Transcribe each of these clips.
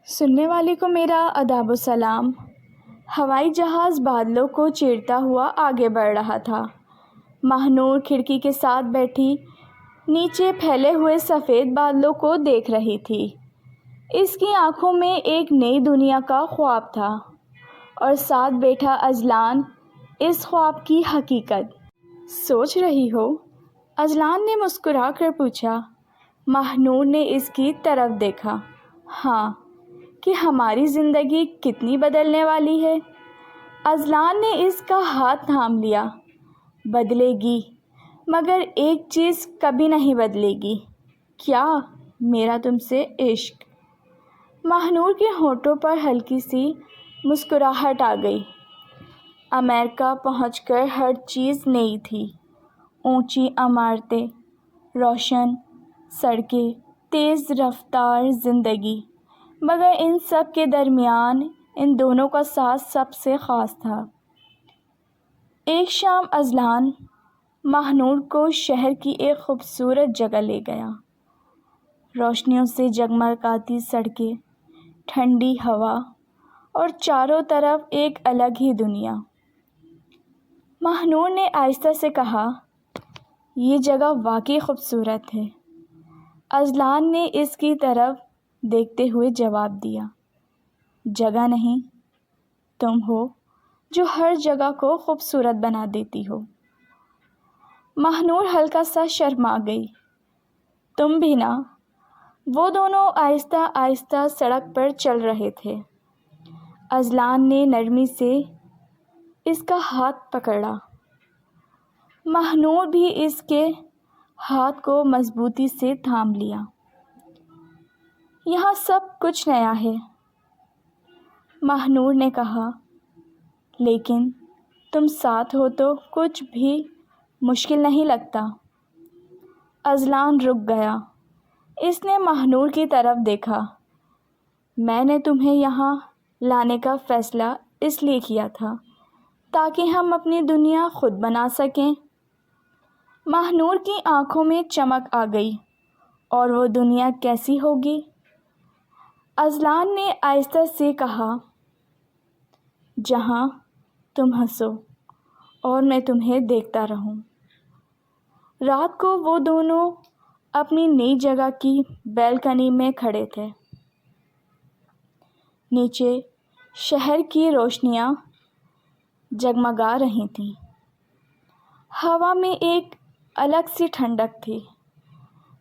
سننے والے کو میرا آداب و سلام۔ ہوائی جہاز بادلوں کو چیرتا ہوا آگے بڑھ رہا تھا۔ ماہ نور کھڑکی کے ساتھ بیٹھی نیچے پھیلے ہوئے سفید بادلوں کو دیکھ رہی تھی۔ اس کی آنکھوں میں ایک نئی دنیا کا خواب تھا اور ساتھ بیٹھا اذلان اس خواب کی حقیقت۔ سوچ رہی ہو؟ اذلان نے مسکرا کر پوچھا۔ ماہ نور نے اس کی طرف دیکھا۔ ہاں، کہ ہماری زندگی کتنی بدلنے والی ہے۔ اذلان نے اس کا ہاتھ تھام لیا۔ بدلے گی، مگر ایک چیز کبھی نہیں بدلے گی۔ کیا؟ میرا تم سے عشق۔ ماہ نور کے ہونٹوں پر ہلکی سی مسکراہٹ آ گئی۔ امریکہ پہنچ کر ہر چیز نئی تھی۔ اونچی عمارتیں، روشن سڑکیں، تیز رفتار زندگی، مگر ان سب کے درمیان ان دونوں کا ساتھ سب سے خاص تھا۔ ایک شام اذلان ماہ نور کو شہر کی ایک خوبصورت جگہ لے گیا۔ روشنیوں سے جگمگاتی سڑکیں، ٹھنڈی ہوا اور چاروں طرف ایک الگ ہی دنیا۔ ماہ نور نے آہستہ سے کہا، یہ جگہ واقعی خوبصورت ہے۔ اذلان نے اس کی طرف دیکھتے ہوئے جواب دیا، جگہ نہیں، تم ہو جو ہر جگہ کو خوبصورت بنا دیتی ہو۔ ماہ نور ہلکا سا شرما گئی۔ تم بھی نا؟ وہ دونوں آہستہ آہستہ سڑک پر چل رہے تھے۔ اذلان نے نرمی سے اس کا ہاتھ پکڑا۔ ماہ نور بھی اس کے ہاتھ کو مضبوطی سے تھام لیا۔ یہاں سب کچھ نیا ہے، ماہ نور نے کہا، لیکن تم ساتھ ہو تو کچھ بھی مشکل نہیں لگتا۔ اذلان رک گیا۔ اس نے ماہ نور کی طرف دیکھا۔ میں نے تمہیں یہاں لانے کا فیصلہ اس لیے کیا تھا تاکہ ہم اپنی دنیا خود بنا سکیں۔ ماہ نور کی آنکھوں میں چمک آ گئی۔ اور وہ دنیا کیسی ہوگی؟ اذلان نے آہستہ سے کہا، جہاں تم ہنسو اور میں تمہیں دیکھتا رہوں۔ رات کو وہ دونوں اپنی نئی جگہ کی بالکنی میں کھڑے تھے۔ نیچے شہر کی روشنیاں جگمگا رہی تھیں۔ ہوا میں ایک الگ سی ٹھنڈک تھی۔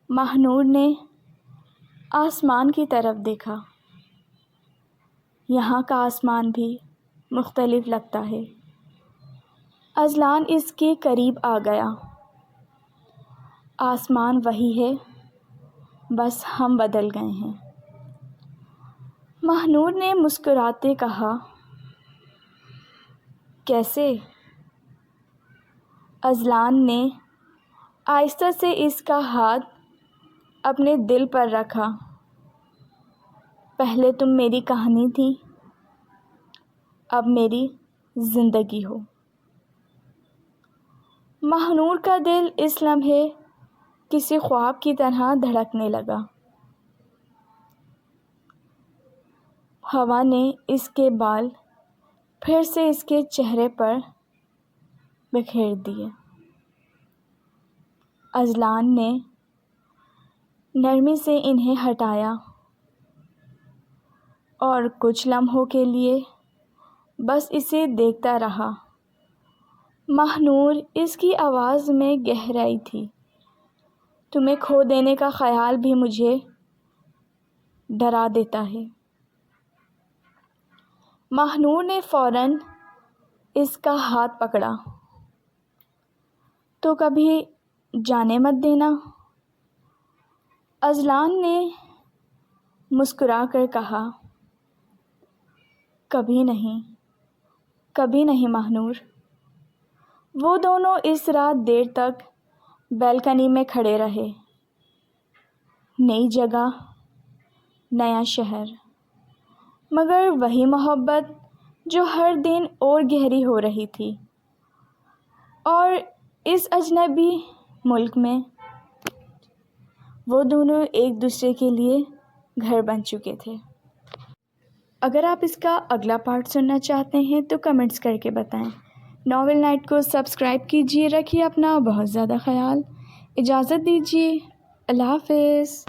ماہ نور نے آسمان کی طرف دیکھا۔ یہاں کا آسمان بھی مختلف لگتا ہے۔ اذلان اس کے قریب آ گیا۔ آسمان وہی ہے، بس ہم بدل گئے ہیں۔ ماہ نور نے مسکراتے کہا، کیسے؟ اذلان نے آہستہ سے اس کا ہاتھ اپنے دل پر رکھا۔ پہلے تم میری کہانی تھی، اب میری زندگی ہو۔ ماہ نور کا دل اس لمحے کسی خواب کی طرح دھڑکنے لگا۔ ہوا نے اس کے بال پھر سے اس کے چہرے پر بکھیر دیے۔ اذلان نے نرمی سے انہیں ہٹایا اور کچھ لمحوں کے لیے بس اسے دیکھتا رہا۔ ماہ نور، اس کی آواز میں گہرائی تھی، تمہیں کھو دینے کا خیال بھی مجھے ڈرا دیتا ہے۔ ماہ نور نے فوراً اس کا ہاتھ پکڑا۔ تو کبھی جانے مت دینا، اذلان نے مسکرا کر کہا۔ کبھی نہیں، کبھی نہیں ماہ نور۔ وہ دونوں اس رات دیر تک بالکنی میں کھڑے رہے۔ نئی جگہ، نیا شہر، مگر وہی محبت جو ہر دن اور گہری ہو رہی تھی۔ اور اس اجنبی ملک میں وہ دونوں ایک دوسرے کے لیے گھر بن چکے تھے۔ اگر آپ اس کا اگلا پارٹ سننا چاہتے ہیں تو کمنٹس کر کے بتائیں۔ ناول نائٹ کو سبسکرائب کیجیے، رکھیے اپنا بہت زیادہ خیال، اجازت دیجیے، اللہ حافظ۔